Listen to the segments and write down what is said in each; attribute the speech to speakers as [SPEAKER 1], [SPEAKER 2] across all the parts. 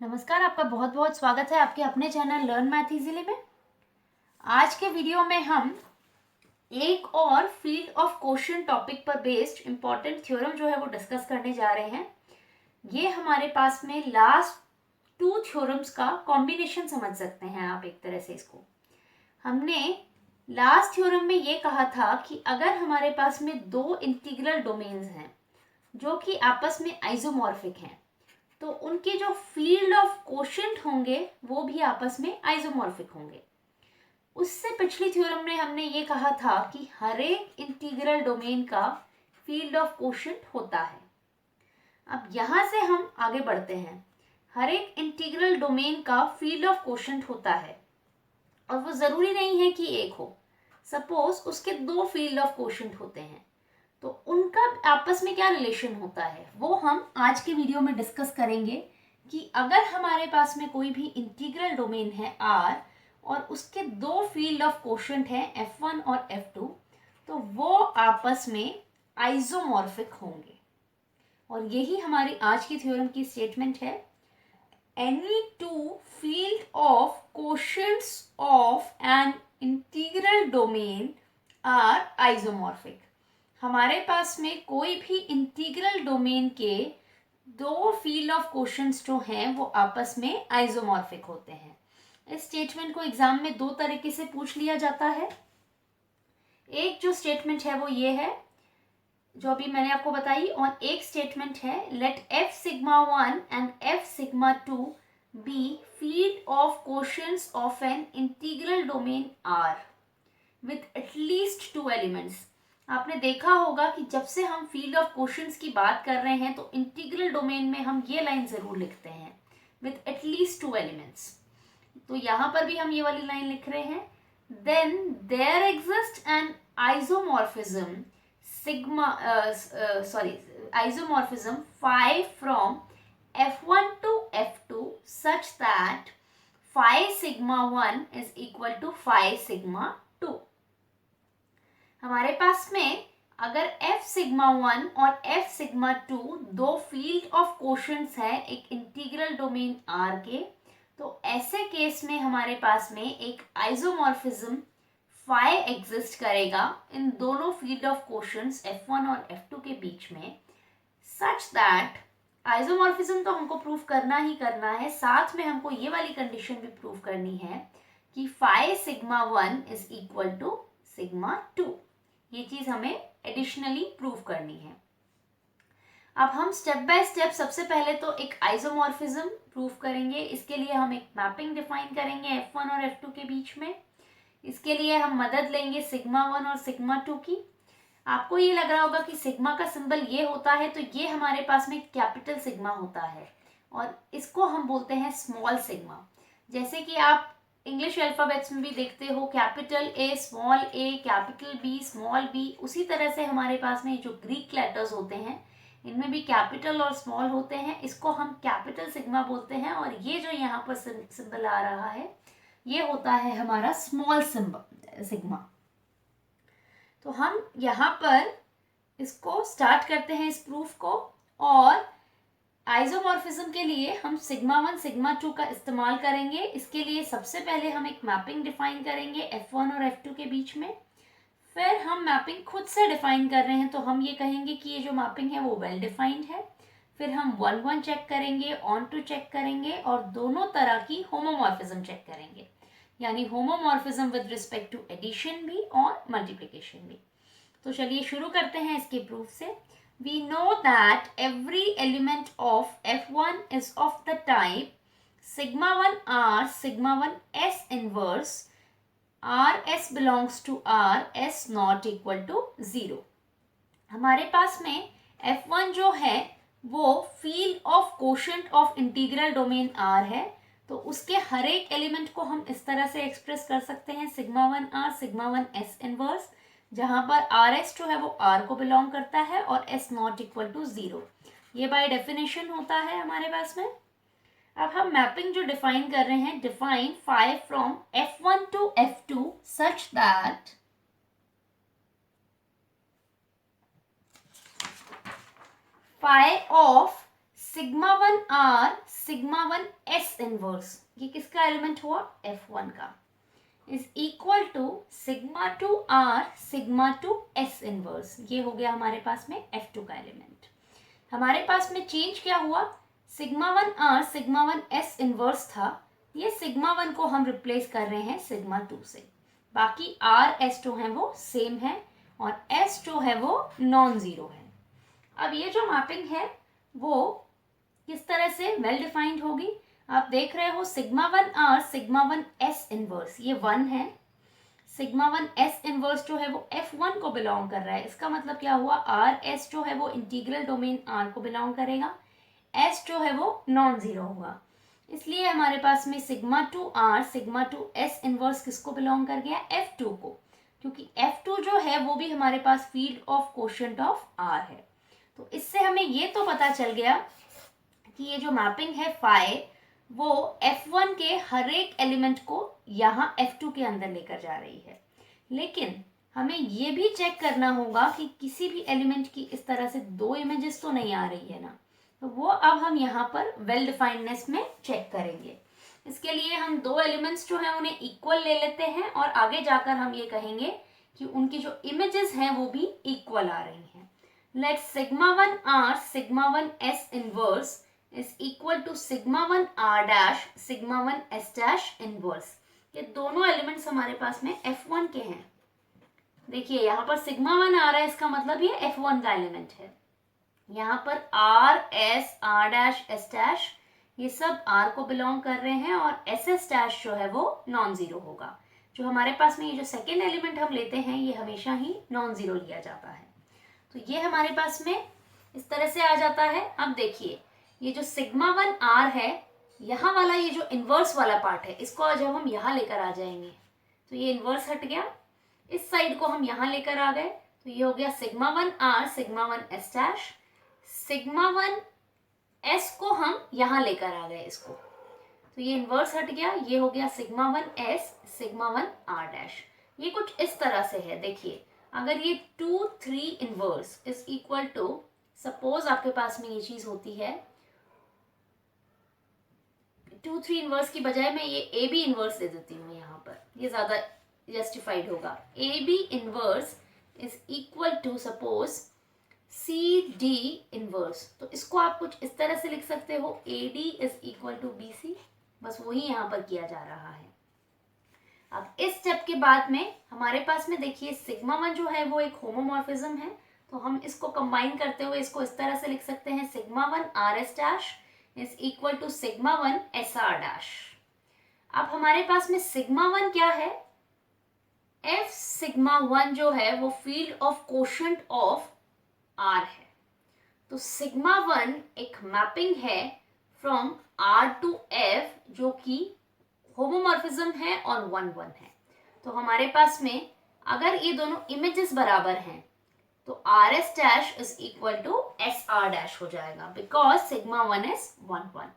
[SPEAKER 1] नमस्कार, आपका बहुत बहुत स्वागत है आपके अपने चैनल लर्न मैथ इजीली में। आज के वीडियो में हम एक और फील्ड ऑफ क्वेश्चन टॉपिक पर बेस्ड इंपॉर्टेंट थ्योरम जो है वो डिस्कस करने जा रहे हैं। ये हमारे पास में लास्ट टू थ्योरम्स का कॉम्बिनेशन समझ सकते हैं आप एक तरह से इसको। हमने लास्ट थ्योरम में ये कहा था कि अगर हमारे पास में दो इंटीग्रल डोमेन्स हैं जो कि आपस में आइसोमॉर्फिक हैं तो उनके जो फील्ड ऑफ क्वोशंट होंगे वो भी आपस में आइसोमॉर्फिक होंगे। उससे पिछली थ्योरम में हमने ये कहा था कि हर एक इंटीग्रल डोमेन का फील्ड ऑफ क्वोशंट होता है। अब यहाँ से हम आगे बढ़ते हैं। हर एक इंटीग्रल डोमेन का फील्ड ऑफ क्वोशंट होता है और वो ज़रूरी नहीं है कि एक हो। सपोज उसके दो फील्ड ऑफ क्वोशंट होते हैं तो उनका आपस में क्या रिलेशन होता है वो हम आज के वीडियो में डिस्कस करेंगे कि अगर हमारे पास में कोई भी इंटीग्रल डोमेन है R और उसके दो फील्ड ऑफ क्वोशंट हैं F1 और F2 तो वो आपस में आइसोमॉर्फिक होंगे। और यही हमारी आज की थ्योरम की स्टेटमेंट है। Any two field of quotients of an integral domain are isomorphic. हमारे पास में कोई भी इंटीग्रल डोमेन के दो फील्ड ऑफ क्वोशंट्स जो हैं वो आपस में आइसोमॉर्फिक होते हैं। इस स्टेटमेंट को एग्जाम में दो तरीके से पूछ लिया जाता है। एक जो स्टेटमेंट है वो ये है जो अभी मैंने आपको बताई, और एक स्टेटमेंट है let F sigma 1 and F sigma 2 be field of quotients of an integral domain R with at least two elements. आपने देखा होगा कि जब से हम फील्ड ऑफ क्वोशंट्स की बात कर रहे हैं तो इंटीग्रल डोमेन में हम ये लाइन जरूर लिखते हैं विथ एटलीस्ट टू एलिमेंट्स। तो यहाँ पर भी हम ये वाली लाइन लिख रहे हैं। Then there exist an isomorphism isomorphism phi from F1 to F2 such that phi sigma 1 is equal to phi sigma 2। हमारे पास में अगर F सिग्मा 1 और F सिग्मा 2 दो फील्ड ऑफ क्वोशंट्स है एक इंटीग्रल डोमेन R के, तो ऐसे केस में हमारे पास में एक आइसोमॉर्फिज्म phi एग्जिस्ट करेगा इन दोनों फील्ड ऑफ क्वोशंट्स F1 और F2 के बीच में, सच दैट आइसोमॉर्फिज्म तो हमको प्रूव करना ही करना है, साथ में हमको ये वाली कंडीशन भी प्रूव करनी है कि phi sigma 1 is equal to sigma 2। ये चीज हमें एडिशनली प्रूव करनी है। अब हम स्टेप बाय स्टेप सबसे पहले तो एक आइसोमॉर्फिज्म प्रूव करेंगे। इसके लिए हम एक मैपिंग डिफाइन करेंगे F1 और F2 के बीच में। इसके लिए हम मदद लेंगे सिग्मा 1 और सिग्मा 2 की। आपको ये लग रहा होगा कि सिग्मा का सिंबल ये होता है तो ये हमारे पास में कैपिटल सिग्मा होता है और इसको हम बोलते हैं स्मॉल सिग्मा। जैसे कि आप इंग्लिश अल्फ़ाबेट्स में भी देखते हो capital A small A, capital B small B, उसी तरह से हमारे पास में जो ग्रीक लेटर्स होते हैं इनमें भी कैपिटल और स्मॉल होते हैं। इसको हम कैपिटल सिग्मा बोलते हैं और ये जो यहाँ पर सिंबल आ रहा है ये होता है हमारा स्मॉल सिग्मा। तो हम यहाँ पर इसको स्टार्ट करते हैं इस प्रूफ को, और आइसोमॉर्फिज्म के लिए हम सिग्मा 1 सिग्मा 2 का इस्तेमाल करेंगे। इसके लिए सबसे पहले हम एक मैपिंग डिफाइन करेंगे F1 और F2 के बीच में। फिर हम मैपिंग खुद से डिफाइन कर रहे हैं तो हम ये कहेंगे कि ये जो मैपिंग है वो वेल डिफाइंड है। फिर हम 1 1 चेक करेंगे, ऑन टू चेक करेंगे और दोनों तरह की होमोमॉर्फिज्म चेक करेंगे, यानी homomorphism with respect to addition भी और मल्टीप्लिकेशन भी। तो चलिए शुरू करते हैं इसके प्रूफ से। We know that every element of F1 is of the type sigma 1 R sigma 1 S inverse R S belongs to R S not equal to 0। हमारे पास में F1 जो है वो field of quotient of integral domain R है, तो उसके हर एक एलिमेंट को हम इस तरह से एक्सप्रेस कर सकते हैं sigma 1 R sigma 1 S inverse, जहां पर आर एस जो है वो आर को बिलोंग करता है और एस नॉट इक्वल टू 0। ये बाय डेफिनेशन होता है हमारे पास में। अब हम मैपिंग जो डिफाइन कर रहे हैं, define phi from F1 to F2 such that phi of sigma one R sigma one S inverse, ये किसका एलिमेंट हुआ, F1 का, is equal to sigma two R sigma two S inverse, ये हो गया हमारे पास में F2 का एलिमेंट। हमारे पास में चेंज क्या हुआ, sigma one R sigma one S inverse था, ये सिग्मा वन को हम रिप्लेस कर रहे हैं सिग्मा टू से, बाकी आर एस टू है वो सेम है और एस टू है वो नॉन जीरो है। अब ये जो मैपिंग है वो किस तरह से वेल डिफाइंड होगी, आप देख रहे हो sigma one R sigma one S inverse ये 1 है, सिग्मा वन एस इनवर्स जो है वो F1 को बिलोंग कर रहा है, इसका मतलब क्या हुआ, आर एस जो है वो इंटीग्रल डोमेन आर को बिलोंग करेगा, एस जो है वो नॉन जीरो होगा, इसलिए हमारे पास में sigma two R sigma two S inverse किसको बिलोंग कर गया, F2 को, क्योंकि F2 जो है वो भी हमारे पास field of quotient of R है। तो इससे हमें ये तो पता चल गया कि ये जो मैपिंग है फाई वो F1 के हर एक एलिमेंट को यहाँ F2 के अंदर लेकर जा रही है, लेकिन हमें ये भी चेक करना होगा कि किसी भी एलिमेंट की इस तरह से 2 इमेजेस तो नहीं आ रही है ना, तो वो अब हम यहाँ पर वेल डिफाइंडनेस में चेक करेंगे। इसके लिए हम 2 एलिमेंट्स जो हैं उन्हें इक्वल ले लेते हैं और आगे जाकर हम ये कहेंगे कि उनकी जो इमेजेस हैं वो भी इक्वल आ रही हैं। Let sigma one R sigma one S inverse is equal to sigma one R dash sigma one S dash inverse, ये दोनों एलिमेंट्स हमारे पास में F1 के हैं। देखिए यहाँ पर सिग्मा वन आ रहा है, इसका मतलब ये F1 का एलिमेंट है, यहाँ पर R S R dash S dash ये सब R को बिलोंग कर रहे हैं और एस एस डैश जो है वो नॉन जीरो होगा। जो हमारे पास में ये जो सेकेंड एलिमेंट हम लेते हैं ये हमेशा ही नॉन जीरो लिया जाता है, तो ये हमारे पास में इस तरह से आ जाता है। अब देखिए ये जो सिग्मा वन आर है, यहाँ वाला ये जो इन्वर्स वाला पार्ट है इसको जब हम यहाँ लेकर आ जाएंगे तो ये इन्वर्स हट गया, इस साइड को हम यहाँ लेकर आ गए तो ये हो गया sigma one R sigma one S dash, sigma one S को हम यहाँ लेकर आ गए इसको, तो ये इन्वर्स हट गया, ये हो गया sigma one S sigma one R dash. ये कुछ इस तरह से है, देखिए अगर ये 2 3 inverse is equal to, suppose आपके पास में ये चीज होती है 2 3 इनवर्स की बजाय मैं ये ए बी इनवर्स दे देती हूँ यहाँ पर, ये ज्यादा जस्टिफाइड होगा। A B inverse is equal to suppose C D inverse, तो इसको आप कुछ इस तरह से लिख सकते हो A D is equal to B C, बस वही यहाँ पर किया जा रहा है। अब इस स्टेप के बाद में हमारे पास में देखिए सिग्मा वन जो है वो एक होमोमॉर्फिज्म है, तो हम इसको कंबाइन करते हुए इसको इस तरह से लिख सकते हैं sigma one R S dash is equal to sigma one S R dash. अब हमारे पास में सिग्मा वन क्या है, एफ सिग्मा वन जो है वो field of quotient of R है, तो सिग्मा वन एक मैपिंग है फ्रॉम आर टू एफ जो कि होमोमॉर्फिज्म है और 1 1 है। तो हमारे पास में अगर ये दोनों इमेजेस बराबर हैं तो R S dash is equal to S R dash हो जाएगा, बिकॉज सिग्मा वन इज 1 1।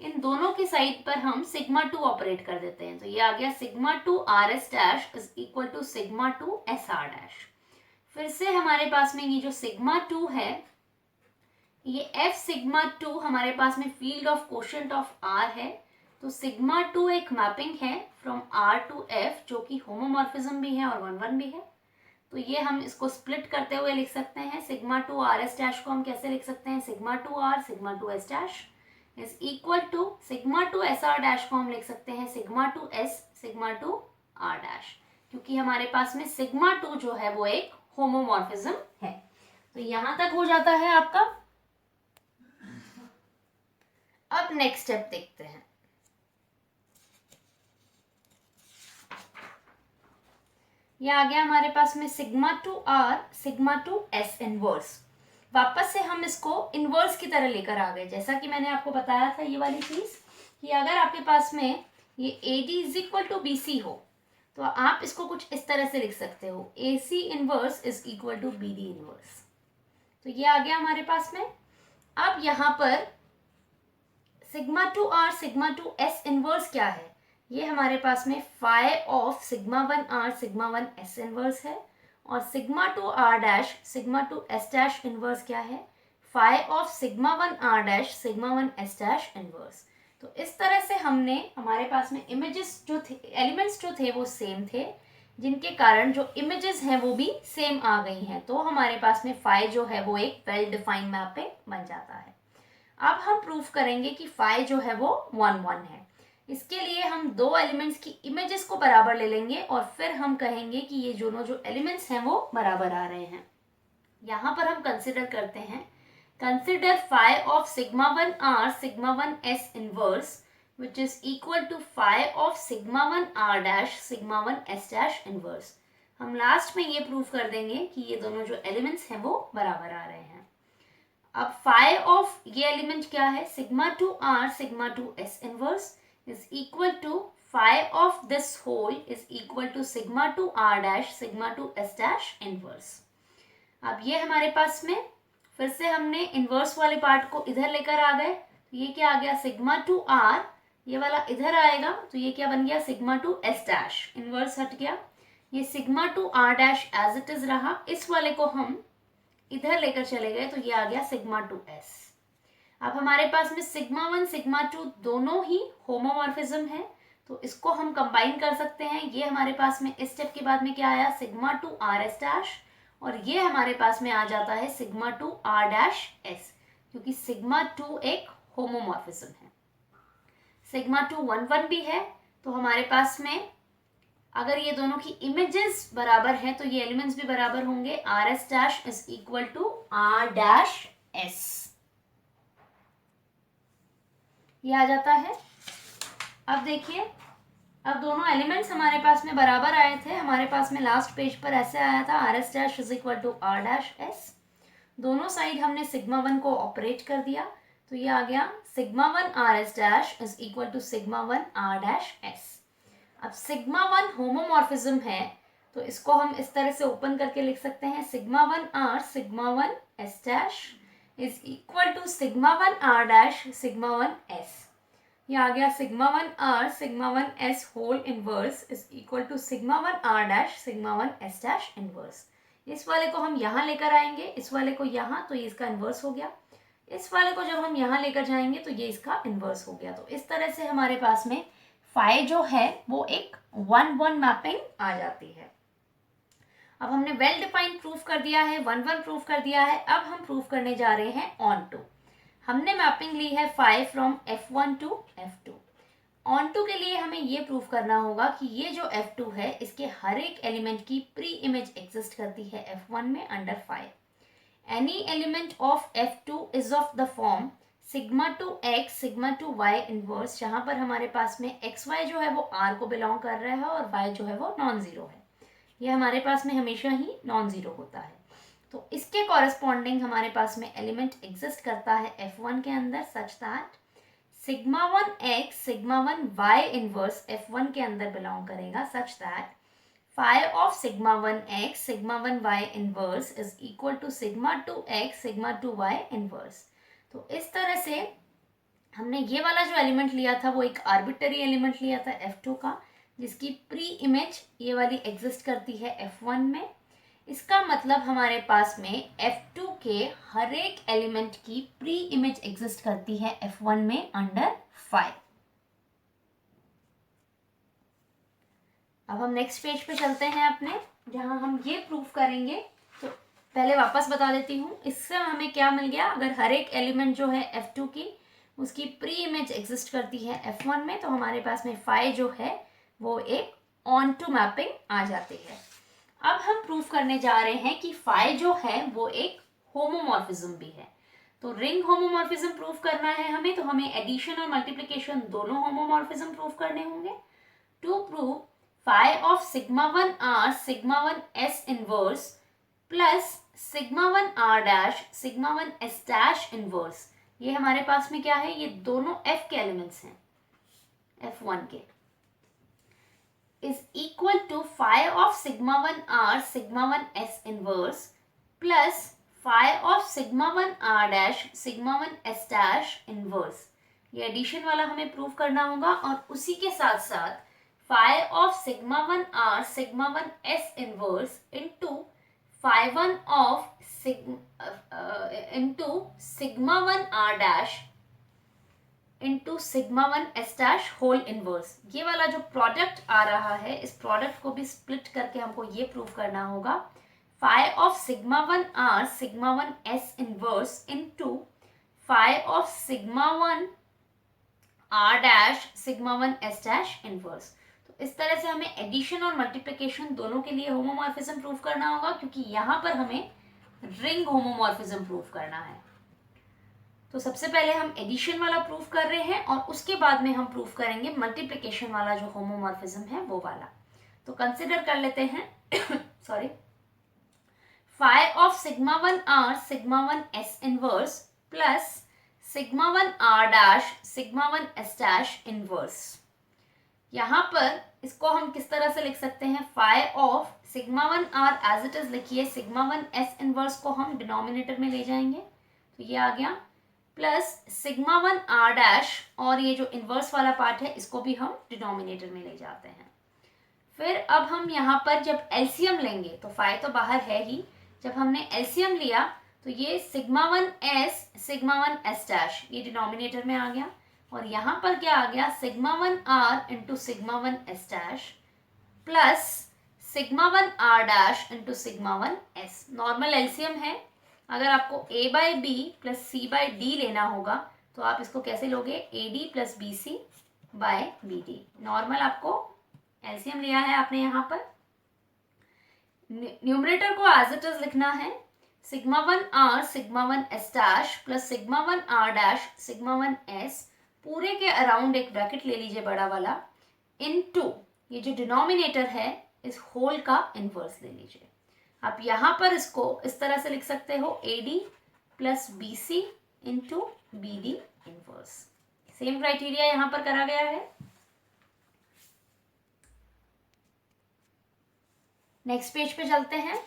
[SPEAKER 1] इन दोनों की साइड पर हम सिग्मा टू ऑपरेट कर देते हैं, तो ये आ गया sigma two R S dash is equal to sigma two S R dash. फिर से हमारे पास में ये जो सिग्मा टू है, ये एफ सिग्मा टू हमारे पास में field of quotient of R है, तो सिग्मा टू एक मैपिंग है फ्रॉम आर टू एफ जो कि होमोमॉर्फिज्म भी है और 1 1 भी है। तो ये हम इसको स्प्लिट करते हुए लिख सकते हैं, sigma two R S dash को हम कैसे लिख सकते हैं, sigma two R sigma two S dash is equal to sigma two S R dash को हम लिख सकते हैं sigma two S sigma two R dash, क्योंकि हमारे पास में सिग्मा टू जो है वो एक होमोमॉर्फिज्म है। तो यहां तक हो जाता है आपका। अब नेक्स्ट स्टेप देखते हैं। ये आ गया हमारे पास में sigma two R sigma two S inverse. वापस से हम इसको इनवर्स की तरह लेकर आ गए, जैसा कि मैंने आपको बताया था ये वाली चीज कि अगर आपके पास में ये A D is equal to B C हो तो आप इसको कुछ इस तरह से लिख सकते हो, A C inverse is equal to B D inverse. तो ये आ गया हमारे पास में। अब यहाँ पर sigma two R sigma two S inverse क्या है, ये हमारे पास में phi of sigma one R sigma one S inverse है, और sigma two R dash sigma two S dash inverse क्या है, phi of sigma one R dash sigma one S dash inverse. तो इस तरह से हमने हमारे पास में इमेजेस जो थे, एलिमेंट्स जो थे वो सेम थे, जिनके कारण जो इमेजेस हैं वो भी सेम आ गई हैं। तो हमारे पास में फाई जो है वो एक वेल डिफाइंड मैपिंग बन जाता है। अब हम प्रूफ करेंगे कि फाई जो है वो 1 1 है। इसके लिए हम दो एलिमेंट्स की इमेजेस को बराबर ले लेंगे और फिर हम कहेंगे कि ये दोनों जो एलिमेंट्स हैं वो बराबर आ रहे हैं। यहाँ पर हम कंसिडर करते हैं, consider phi of sigma one R sigma one S inverse which is equal to phi of sigma 1 r dash sigma 1 s dash inverse। हम लास्ट में ये प्रूफ कर देंगे कि ये दोनों जो एलिमेंट्स हैं वो बराबर आ रहे हैं। अब phi ऑफ ये एलिमेंट क्या है, sigma 2 r sigma 2 s inverse is equal to phi of this whole is equal to sigma 2 r dash sigma 2 s dash inverse। अब ये हमारे पास में फिर से हमने इन्वर्स वाले पार्ट को इधर लेकर आ गए, तो ये क्या आ गया, सिग्मा 2 r, ये वाला इधर आएगा तो ये क्या बन गया, सिग्मा 2 s डैश, इन्वर्स हट गया, ये sigma 2 r dash as it is रहा, इस वाले को हम इधर लेकर चले गए तो ये आ गया सिग्मा 2s। अब हमारे पास में सिग्मा 1 सिग्मा 2 दोनों ही होमोमॉर्फिज्म है, तो इसको हम कंबाइन कर सकते हैं। ये हमारे पास में इस स्टेप के बाद में क्या आया, सिग्मा 2 rs डैश, और ये हमारे पास में आ जाता है सिग्मा 2 r डैश s, क्योंकि सिग्मा 2 एक होमोमॉर्फिज्म है। सिग्मा 2 1 1 भी है, तो हमारे पास में अगर ये दोनों की इमेजेस बराबर हैं तो ये एलिमेंट्स भी बराबर होंगे, R S dash is equal to R dash S, ये आ जाता है। अब देखिए, अब दोनों एलिमेंट्स हमारे पास में बराबर आए थे, हमारे पास में लास्ट पेज पर ऐसे आया था R S dash is equal to R dash S, दोनों साइड हमने सिग्मा 1 को ऑपरेट कर दिया, तो ये आ गया sigma 1 R S dash is equal to sigma 1 R dash S. अब सिग्मा 1 होमोमॉर्फिज्म है, तो इसको हम इस तरह से ओपन करके लिख सकते हैं, sigma 1 R sigma 1 S dash is equal to sigma 1 R dash sigma 1 S. ये आ गया sigma 1 R sigma 1 S whole inverse is equal to sigma 1 R dash sigma 1 S dash inverse. इस वाले को हम यहाँ लेकर आएंगे, इस वाले को यहाँ, तो ये इसका इन्वर्स हो गया। इस वाले को जब हम यहाँ लेकर जाएंगे तो ये इसका इन्वर्स हो गया। तो इस तरह से हमारे पास में फाई जो है वो एक 1 1 मैपिंग आ जाती है। अब हमने वेल डिफाइंड प्रूफ कर दिया है, 1 1 प्रूफ कर दिया है। अब हम प्रूफ करने जा रहे हैं ऑन टू। हमने मैपिंग ली है phi from F1 to F2। Onto के लिए हमें ये प्रूफ करना होगा कि ये जो F2 है इसके हर एक एलिमेंट की प्री इमेज एग्जिस्ट करती है F1 में under phi. Any element of F2 is of the form sigma 2x sigma 2y inverse, जहाँ पर हमारे पास में xy जो है वो r को बिलोंग कर रहा है और y जो है वो नॉन जीरो है। ये हमारे पास में हमेशा ही नॉन जीरो होता है। तो इसके कॉरेस्पॉन्डिंग हमारे पास में एलिमेंट एग्जिस्ट करता है F1 के अंदर such that sigma 1x sigma 1y inverse F1 के अंदर बिलोंग करेगा सच that phi of sigma 1x sigma 1y inverse is equal to sigma 2x sigma 2y inverse। तो इस तरह से हमने ये वाला जो एलिमेंट लिया था वो एक आर्बिटरी एलिमेंट लिया था F2 का, जिसकी प्री इमेज ये वाली एग्जिस्ट करती है F1 में। इसका मतलब हमारे पास में F2 के हर एक एलिमेंट की प्री इमेज एग्जिस्ट करती है F1 में अंडर फाई। अब हम नेक्स्ट पेज पे चलते हैं अपने, जहां हम ये प्रूफ करेंगे। तो पहले वापस बता देती हूँ, इससे हमें क्या मिल गया, अगर हर एक एलिमेंट जो है F2 की उसकी प्री इमेज एग्जिस्ट करती है F1 में, तो हमारे पास में फाई जो है वो एक ऑन टू मैपिंग आ जाती है। अब हम प्रूफ करने जा रहे हैं कि फाई जो है वो एक होमोमॉर्फिज्म भी है। तो रिंग होमोमॉर्फिज्म प्रूफ करना है हमें, तो हमें एडिशन और मल्टीप्लिकेशन दोनों होमोमॉर्फिज्म प्रूफ करने होंगे। To prove phi of sigma 1 r sigma 1 s inverse plus sigma 1 r dash sigma 1 s dash inverse, ये हमारे पास में क्या है, ये दोनों f के एलिमेंट्स हैं F1 के, is equal to phi of sigma 1 r sigma 1 s inverse plus phi of sigma 1 r dash sigma 1 s dash inverse। ये एडिशन वाला हमें प्रूफ करना होगा और उसी के साथ साथ phi of sigma 1 r sigma 1 s inverse into phi1 of into sigma 1 r dash into sigma 1 s dash whole inverse. ये वाला जो प्रोडक्ट आ रहा है, इस प्रोडक्ट को भी स्प्लिट करके हमको ये प्रूव करना होगा, phi of sigma 1 r sigma 1 s inverse into phi of sigma 1 r dash sigma 1 s dash inverse। तो इस तरह से हमें एडिशन और मल्टीप्लिकेशन दोनों के लिए होमोमॉर्फिज्म प्रूव करना होगा, क्योंकि यहाँ पर हमें रिंग होमोमॉर्फिज्म प्रूव करना है। तो सबसे पहले हम एडिशन वाला प्रूफ कर रहे हैं और उसके बाद में हम प्रूफ करेंगे मल्टीप्लिकेशन वाला जो होमोमॉर्फिज्म है वो वाला। तो कंसिडर कर लेते हैं sorry, phi of sigma 1 r sigma 1 s inverse plus sigma 1 r dash sigma 1 s dash inverse. यहाँ पर इसको हम किस तरह से लिख सकते हैं, phi of sigma 1 r as it is लिखिए, सिग्मा 1 s इनवर्स को हम डिनोमिनेटर में ले जाएंगे, तो ये आ गया, प्लस सिग्मा 1 r डैश, और ये जो इन्वर्स वाला पार्ट है इसको भी हम डिनोमिनेटर में ले जाते हैं। फिर अब हम यहाँ पर जब एलसीएम लेंगे, तो फाई तो बाहर है ही, जब हमने एलसीएम लिया तो ये sigma 1 s sigma 1 s dash ये डिनोमिनेटर में आ गया, और यहाँ पर क्या आ गया, sigma 1 r into sigma 1 s dash plus sigma 1 r dash into sigma 1 s। Normal LCM है, अगर आपको a by B plus C by D लेना होगा तो आप इसको कैसे लोगे, A D plus B C by B D. Normal आपको एलसीएम लिया है आपने, यहाँ पर न्यूमरेटर को एज इट इज लिखना है, sigma 1 r sigma 1 s dash plus sigma 1 r dash sigma 1 s, पूरे के अराउंड एक ब्रैकेट ले लीजिए बड़ा वाला, इनटू ये जो डिनोमिनेटर है इस होल का इनवर्स ले लीजिए। आप यहाँ पर इसको इस तरह से लिख सकते हो, A D plus B C into B D inverse. Same criteria यहाँ पर करा गया है। नेक्स्ट पेज पे चलते हैं।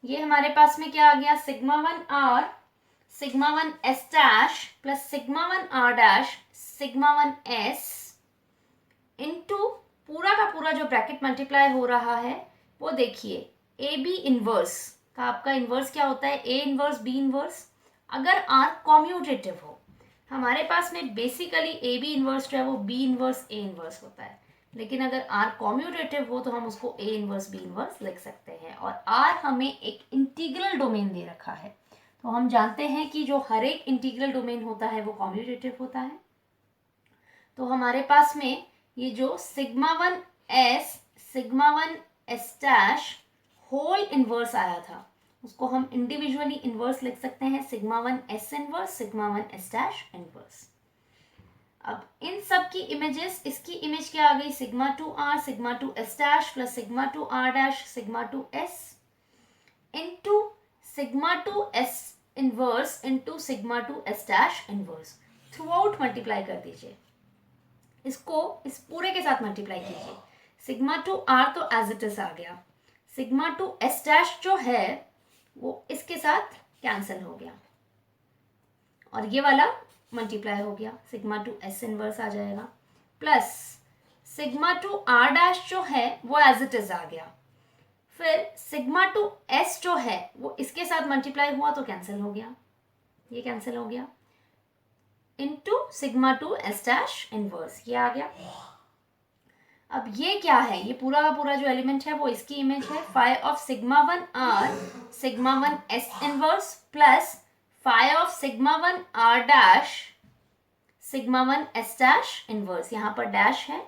[SPEAKER 1] ये हमारे पास में क्या आ गया, sigma 1 r sigma 1 s dash plus sigma 1 r dash sigma 1 s into पूरा का पूरा जो ब्रैकेट मल्टीप्लाई हो रहा है वो देखिए, ए बी इनवर्स का आपका इनवर्स क्या होता है, ए इनवर्स बी इनवर्स। अगर आर कॉम्यूटेटिव हो, हमारे पास में बेसिकली ए बी इनवर्स जो है वो बी इनवर्स ए इनवर्स होता है, लेकिन अगर आर कॉम्यूटेटिव हो तो हम उसको ए इनवर्स बी इनवर्स लिख सकते हैं। और आर हमें एक इंटीग्रल डोमेन दे रखा है, तो हम जानते हैं कि जो हर एक इंटीग्रल डोमेन होता है वो कॉम्यूटेटिव होता है। तो हमारे पास में ये जो sigma 1 s sigma 1 s dash whole inverse आया था उसको हम इंडिविजुअली इनवर्स लिख सकते हैं, sigma 1 s inverse sigma 1 s dash inverse. अब इन सब की इमेजेस, इसकी इमेज क्या आ गई, sigma 2 r sigma 2 s dash plus sigma 2 r dash sigma 2 s into sigma 2 s inverse into sigma 2 s dash inverse. Through out multiply कर दीजिए, इसको इस पूरे के साथ मल्टीप्लाई कीजिए। सिग्मा 2 r तो एज इट इज आ गया, सिग्मा 2 s डैश जो है वो इसके साथ कैंसिल हो गया, और ये वाला मल्टीप्लाई हो गया, सिग्मा 2 s इनवर्स आ जाएगा, प्लस सिग्मा 2 r डैश जो है वो एज इट इज आ गया, फिर सिग्मा 2 s जो है वो इसके साथ मल्टीप्लाई हुआ तो कैंसिल हो गया, ये कैंसिल हो गया, into sigma 2 s dash inverse, ये आ गया। अब ये क्या है, ये पूरा का पूरा जो एलिमेंट है वो इसकी इमेज है, phi of sigma 1 r sigma 1 s inverse plus phi of sigma 1 r dash sigma 1 s dash inverse, यहाँ पर डैश है।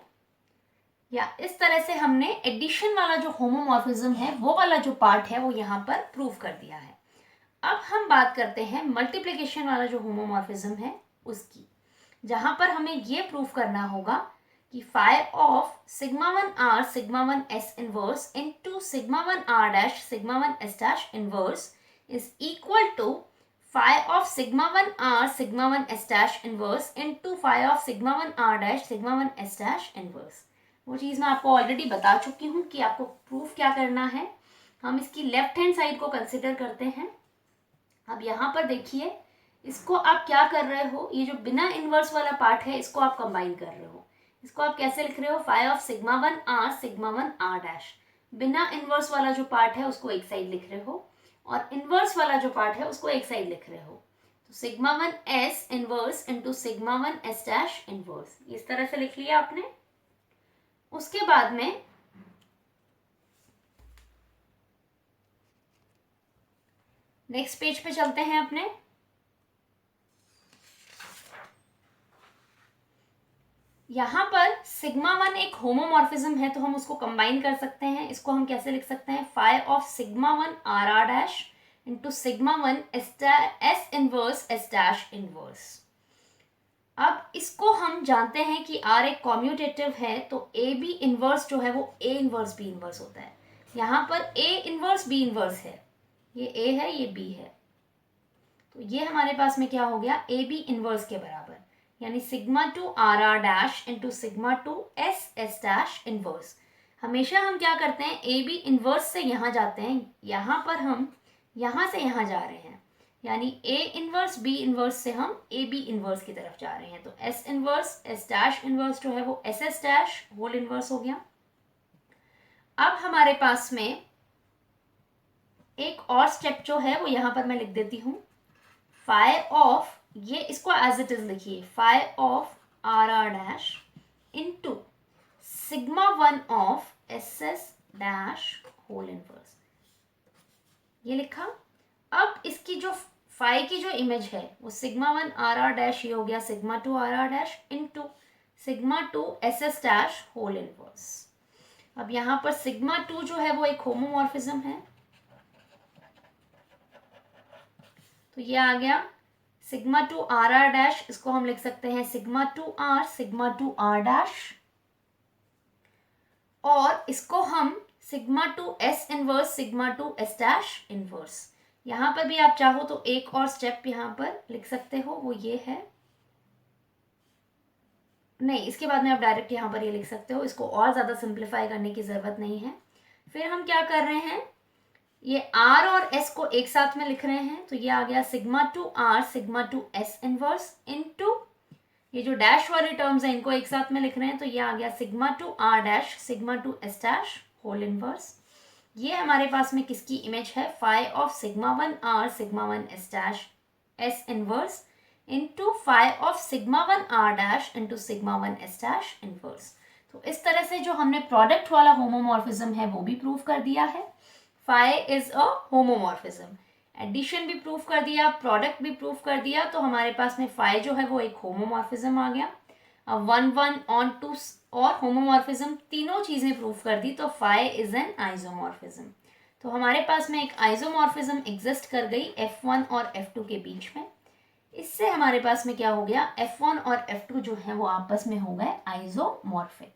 [SPEAKER 1] या इस तरह से हमने एडिशन वाला जो होमोमॉर्फिज्म है वो वाला जो पार्ट है वो यहाँ पर प्रूव कर दिया है। अब हम बात करते हैं मल्टीप्लिकेशन वाला जो होमोमॉर्फिज्म है उसकी, जहाँ पर हमें ये प्रूव करना होगा कि phi of sigma 1 r sigma 1 s inverse into sigma 1 r dash sigma 1 s dash inverse is equal to phi of sigma 1 r sigma 1 s dash inverse into phi of sigma 1 r dash sigma 1 s dash inverse. वो चीज़ मैं आपको already बता चुकी हूँ कि आपको proof क्या करना है। हम इसकी लेफ्ट हैंड साइड को कंसिडर करते हैं। अब यहाँ पर देखिए, इसको आप क्या कर रहे हो, ये जो बिना इनवर्स वाला पार्ट है इसको आप कंबाइन कर रहे हो। इसको आप कैसे लिख रहे हो, phi of sigma 1 r sigma 1 r dash. बिना इन्वर्स वाला जो पार्ट है उसको एक साइड लिख रहे हो और इन्वर्स वाला जो पार्ट है उसको एक साइड लिख रहे हो। तो sigma 1 S inverse into sigma 1 S dash inverse, इस तरह से लिख लिया आपने। उसके बाद में नेक्स्ट पेज पे चलते हैं अपने। यहां पर सिग्मा 1 एक होमोमॉर्फिज्म है तो हम उसको कंबाइन कर सकते हैं। इसको हम कैसे लिख सकते हैं, phi of sigma 1 R R dash into sigma 1 S inverse S dash inverse. अब इसको हम जानते हैं कि R एक कॉम्यूटेटिव है तो ए बी इनवर्स जो है वो ए इनवर्स बी इनवर्स होता है। यहाँ पर ए इनवर्स बी इनवर्स है, ये ए है ये बी है, तो ये हमारे पास में क्या हो गया, ए बी इनवर्स के बराबर, यानी sigma 2 R R dash into sigma 2 S S dash inverse. हमेशा हम क्या करते हैं, ए बी इनवर्स से यहाँ जाते हैं, यहाँ पर हम यहाँ से यहाँ जा रहे हैं, यानी ए इनवर्स बी इनवर्स से हम ए बी इनवर्स की तरफ जा रहे हैं। तो S inverse S dash inverse जो है वो S S dash whole inverse हो गया। अब हमारे पास में एक और स्टेप जो है वो यहाँ पर मैं लिख देती हूँ, फाई ऑफ, ये इसको एज इट इज लिखिए, phi of R R dash into sigma 1 of S S dash whole inverse, ये लिखा। अब इसकी जो फाई की जो इमेज है वो सिग्मा 1 आर आर डैश ये हो गया sigma 2 R R dash into sigma 2 S S dash whole inverse. अब यहाँ पर सिग्मा 2 जो है वो एक होमोमॉर्फिज्म है, तो ये आ गया सिग्मा 2 आर आर डैश, इसको हम लिख सकते हैं सिग्मा 2 आर डैश, और इसको हम sigma 2 S inverse sigma 2 S dash inverse. यहाँ पर भी आप चाहो तो एक और स्टेप यहाँ पर लिख सकते हो, वो ये है, नहीं इसके बाद में आप डायरेक्ट यहाँ पर ये लिख सकते हो, इसको और ज़्यादा सिंप्लीफाई करने की ज़रूरत नहीं है। फिर हम क्या कर रहे हैं, ये R और S को एक साथ में लिख रहे हैं, तो ये आ गया sigma 2 R sigma 2 S inverse into ये जो डैश वाली टर्म्स हैं इनको एक साथ में लिख रहे हैं, तो ये आ गया sigma 2 R dash sigma 2 S dash whole inverse. ये हमारे पास में किसकी इमेज है, phi of sigma 1 R sigma 1 S dash S inverse into phi of sigma 1 R dash into sigma 1 S dash inverse. तो इस तरह से जो हमने प्रोडक्ट वाला होमोमॉर्फिज्म है वो भी प्रूव कर दिया है, phi is a homomorphism, addition भी प्रूव कर दिया, प्रोडक्ट भी प्रूव कर दिया, तो हमारे पास में फाई जो है वो एक होमोमॉर्फिज्म आ गया। अब 1 1 ऑन 2 और होमोमॉर्फिज्म तीनों चीज़ें प्रूव कर दी, तो फाई इज एन आइसोमॉर्फिज्म। तो हमारे पास में एक आइसोमॉर्फिज्म एग्जिस्ट कर गई F1 और F2 के बीच में। इससे हमारे पास में क्या हो गया, F1 और F2 जो है वो आपस में हो गए आइसोमॉर्फिक।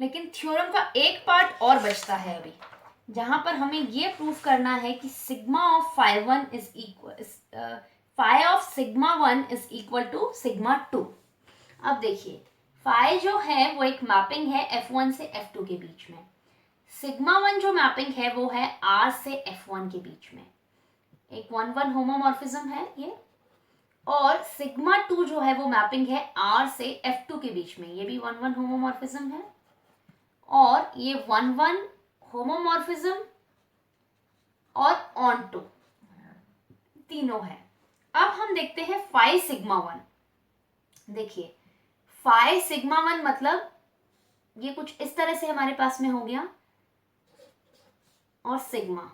[SPEAKER 1] लेकिन थ्योरम का एक पार्ट और बचता है अभी, जहां पर हमें ये प्रूव करना है कि sigma of phi 1 is equal, phi of sigma 1 is equal to sigma 2। अब देखिए फाई जो है वो एक मैपिंग है F1 से F2 के बीच में, सिग्मा 1 जो मैपिंग है वो है R से F1 के बीच में, एक 1 1 होमोमॉर्फिज्म है ये, और सिग्मा 2 जो है वो मैपिंग है R से F2 के बीच में, ये भी 1 1 होमोमॉर्फिज्म है, और ये 1 1 होमोमॉर्फिज्म और ऑन टू तीनों है। अब हम देखते हैं फाई सिग्मा 1। देखिए फाई सिग्मा 1 मतलब ये कुछ इस तरह से हमारे पास में हो गया, और सिग्मा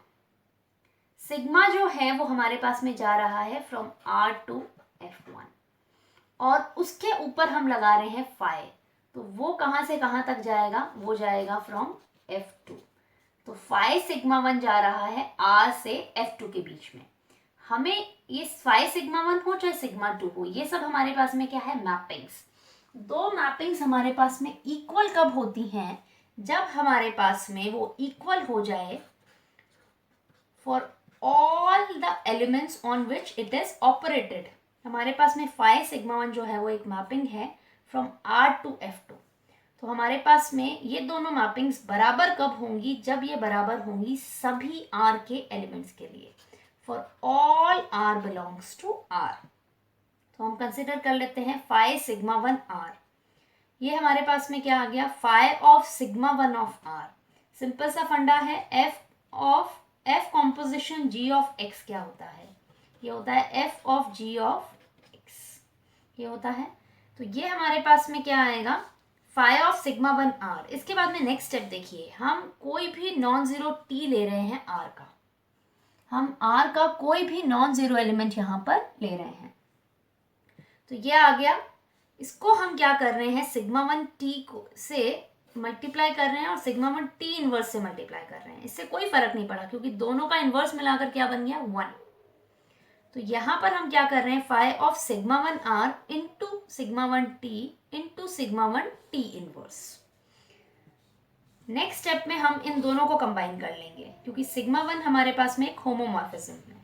[SPEAKER 1] सिग्मा जो है वो हमारे पास में जा रहा है फ्रॉम R टू F1, और उसके ऊपर हम लगा रहे हैं फाई, तो वो कहाँ से कहाँ तक जाएगा, वो जाएगा फ्रॉम F2। तो फाई सिग्मा 1 जा रहा है R से F2 के बीच में। हमें ये फाई सिग्मा 1 हो चाहे सिग्मा 2 हो, ये सब हमारे पास में क्या है, मैपिंग्स। दो मैपिंग्स हमारे पास में इक्वल कब होती हैं, जब हमारे पास में वो इक्वल हो जाए for all the elements on which it is operated. हमारे पास में फाई सिग्मा 1 जो है वो एक मैपिंग है फ्रॉम R टू F2। तो हमारे पास में ये दोनों मैपिंग्स बराबर कब होंगी, जब ये बराबर होंगी सभी R के एलिमेंट्स के लिए, for all R belongs to R। तो हम कंसिडर कर लेते हैं फाई सिग्मा 1 R, ये हमारे पास में क्या आ गया, phi of sigma one of R. Simple सा फंडा है, f composition g of x क्या होता है, ये होता है f of g of x, ये होता है। तो ये हमारे पास में क्या आएगा, phi of sigma one R. इसके बाद में नेक्स्ट स्टेप देखिए, हम कोई भी नॉन जीरो टी ले रहे हैं आर का, हम आर का कोई भी नॉन जीरो एलिमेंट यहाँ पर ले रहे हैं। तो ये आ गया, इसको हम क्या कर रहे हैं, सिग्मा वन टी को से मल्टीप्लाई कर रहे हैं और सिग्मा वन टी इनवर्स से मल्टीप्लाई कर रहे हैं। इससे कोई फर्क नहीं पड़ा क्योंकि दोनों का इनवर्स मिलाकर क्या बन गया, 1। तो यहां पर हम क्या कर रहे हैं, phi of sigma one R into sigma one t into sigma one t inverse. Next step में हम इन दोनों को कंबाइन कर लेंगे क्योंकि सिग्मा वन हमारे पास में एक होमोमॉर्फिज्म है।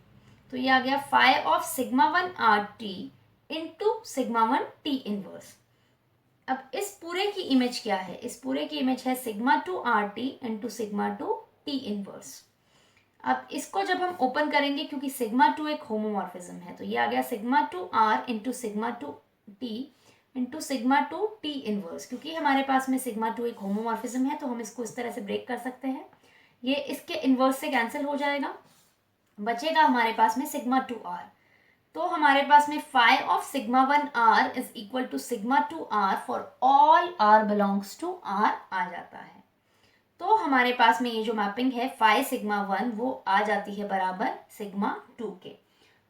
[SPEAKER 1] तो ये आ गया phi of sigma one R t into sigma one t inverse. अब इस पूरे की इमेज क्या है, इस पूरे की इमेज है sigma two are t into sigma two t inverse. अब इसको जब हम ओपन करेंगे, क्योंकि सिग्मा टू एक होमोमॉर्फिज्म है, तो ये आ गया sigma two R into sigma two t into sigma two t inverse. क्योंकि हमारे पास में सिग्मा टू एक होमोमॉर्फिज्म है तो हम इसको इस तरह से ब्रेक कर सकते हैं, ये इसके इनवर्स से कैंसिल हो जाएगा, बचेगा हमारे पास में सिग्मा टू आर। तो हमारे पास में phi of sigma one r is equal to sigma two r for all r belongs to R आ जाता है। तो हमारे पास में ये जो मैपिंग है फाई सिग्मा वन वो आ जाती है बराबर सिग्मा टू के।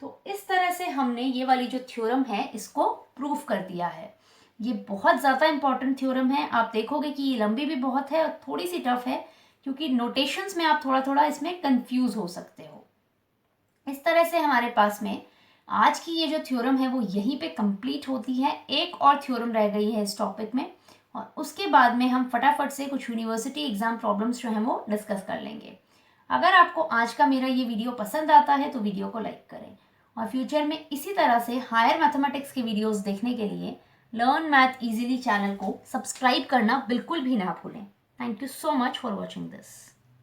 [SPEAKER 1] तो इस तरह से हमने ये वाली जो थ्योरम है इसको प्रूव कर दिया है। ये बहुत ज़्यादा इंपॉर्टेंट थ्योरम है, आप देखोगे कि ये लंबी भी बहुत है और थोड़ी सी टफ है क्योंकि नोटेशंस में आप थोड़ा थोड़ा इसमें कंफ्यूज हो सकते हो। इस तरह से हमारे पास में आज की ये जो थ्योरम है वो यहीं पे कंप्लीट होती है। एक और थ्योरम रह गई है इस टॉपिक में और उसके बाद में हम फटाफट से कुछ यूनिवर्सिटी एग्जाम प्रॉब्लम्स जो हैं वो डिस्कस कर लेंगे। अगर आपको आज का मेरा ये वीडियो पसंद आता है तो वीडियो को लाइक करें और फ्यूचर में इसी तरह से हायर मैथमेटिक्स के वीडियोस देखने के लिए लर्न मैथ इजीली चैनल को सब्सक्राइब करना बिल्कुल भी ना भूलें। Thank you so much for watching this.